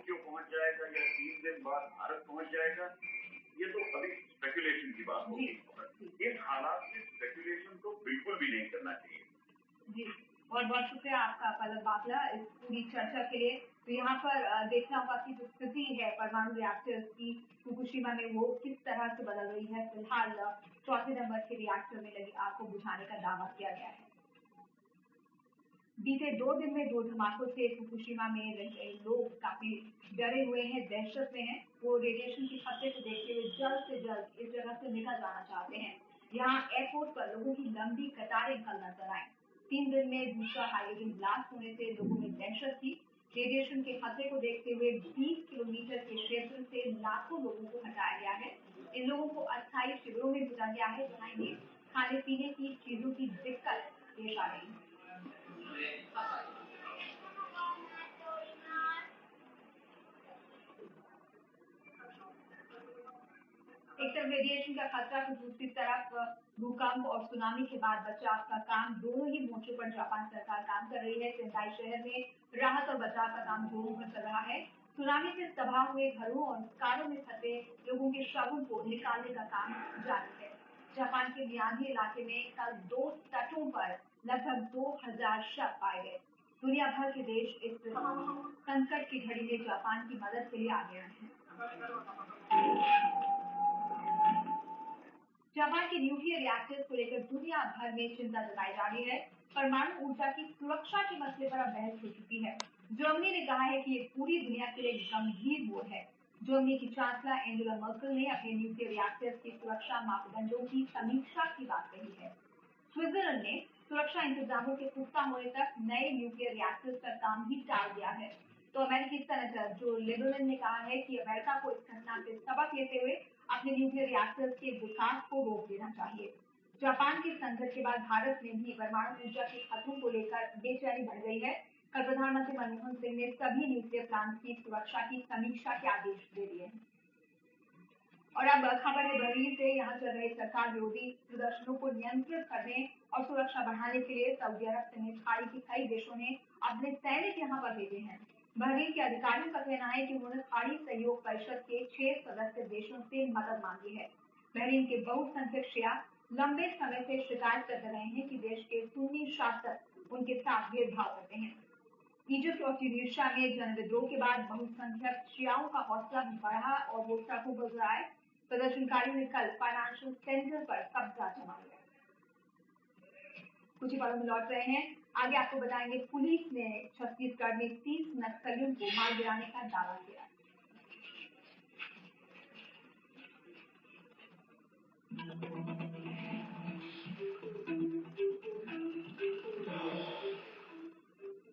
Tokyo पहुंच जाएगा या 3 दिन बाद भारत पहुंच जाएगा, ये तो अभी स्पेकुलेशन की बात होगी। इस हालात में स्पेकुलेशन तो बिल्कुल भी नहीं करना चाहिए। जी, बहुत बहुत शुक्रिया आपका पलक बाफला इस पूरी चर्चा के लिए। तो यहाँ पर देखना होगा कि जो स्थिति है परमाणु रिएक्टर्स की फुकुशिमा में वो किस तरह से बदल रही है। फिलहाल चौथे नंबर के रिएक्टर में लगी आग को बुझाने का दावा किया गया है। बीते 2 दिन में 2 धमाकों से फुकुशिमा में रह रहे लोग काफी डरे हुए हैं, दहशत में हैं। वो रेडिएशन की खतरे को देखते हुए जल्द से जल्द इस जगह से निकल जाना चाहते हैं। यहाँ एयरपोर्ट पर लोगों की लंबी कतारें कल नजर आई। 3 दिन में दूसरा हाइड्रोजन ब्लास्ट होने से लोगों में दहशत थी। रेडिएशन के खतरे को देखते हुए 20 किलोमीटर के क्षेत्र से लाखों लोगों को हटाया गया है। इन लोगों को अस्थायी शिविरों में भेजा गया है, जहाँ इन्हें खाने पीने की चीजों की दिक्कत पेश आ रही है। एक तरफ रेडिएशन का खतरा तो दूसरी तरफ भूकंप और सुनामी के बाद बचाव का काम, दोनों ही मोर्चों पर जापान सरकार काम कर रही है। सेंदाई शहर में राहत और बचाव का काम जोरों पर चल रहा है। सुनामी से तबाह हुए घरों और कारों में फंसे लोगों के शवों को निकालने का काम जारी है। जापान के मियागी इलाके में कल 2 तटों पर लगभग 2000 शव पाए गए। दुनिया भर के देश इस संकट की घड़ी में जापान की मदद के लिए आगे आए हैं। जापान के न्यूक्लियर रिएक्टर्स को लेकर दुनिया भर में चिंता जताई जा रही है। परमाणु ऊर्जा की सुरक्षा के मसले पर अब बहस हो चुकी है। जर्मनी ने कहा है कि ये पूरी दुनिया के लिए गंभीर मोड़ है। जर्मनी की चांसलर एंजेला मर्केल ने अपने न्यूक्लियर रिएक्टर्स की सुरक्षा मापदंडों की समीक्षा की बात कही है। स्विट्जरलैंड ने सुरक्षा इंतजामों के पुख्ता होने तक नए न्यूक्लियर रिएक्टर्स का काम भी टाल दिया है। तो अमेरिकी सेनेटर जो लिबरमैन ने कहा है कि अमेरिका को इस घटना से सबक लेते हुए अपने न्यूक्लियर रिएक्टर्स के विकास को रोक देना चाहिए। जापान के संकट के बाद भारत में भी परमाणु ऊर्जा के खतरों को लेकर बेचैनी बढ़ गई है। कल प्रधानमंत्री मनमोहन सिंह ने सभी न्यूक्लियर प्लांट की सुरक्षा की समीक्षा के आदेश दे दिए हैं। और अब खबर है बहरीन से। यहाँ चल रहे सरकार विरोधी प्रदर्शनों को नियंत्रित करने और सुरक्षा बढ़ाने के लिए सऊदी अरब समेत खाड़ी के कई देशों ने अपने सैनिक यहाँ पर भेजे हैं। बहरीन के अधिकारियों का कहना है कि उन्होंने खाड़ी सहयोग परिषद के 6 सदस्य देशों से मदद मांगी है। बहरीन के बहुसंख्यक शिया लंबे समय से शिकायत करते रहे हैं कि देश के सुन्नी शासक उनके साथ भेदभाव करते हैं। इजिप्ट और ट्यूनीशिया में जनविद्रोह के बाद बहुसंख्यक शियाओं का हौसला बढ़ा और वो सड़कों पर उतर आए। प्रदर्शनकारियों ने कल फाइनेंशियल सेंटर पर कब्जा जमा लिया। कुछ ही पलों में लौट रहे हैं। आगे आपको बताएंगे पुलिस ने छत्तीसगढ़ में 30 नक्सलियों को मार गिराने का दावा किया।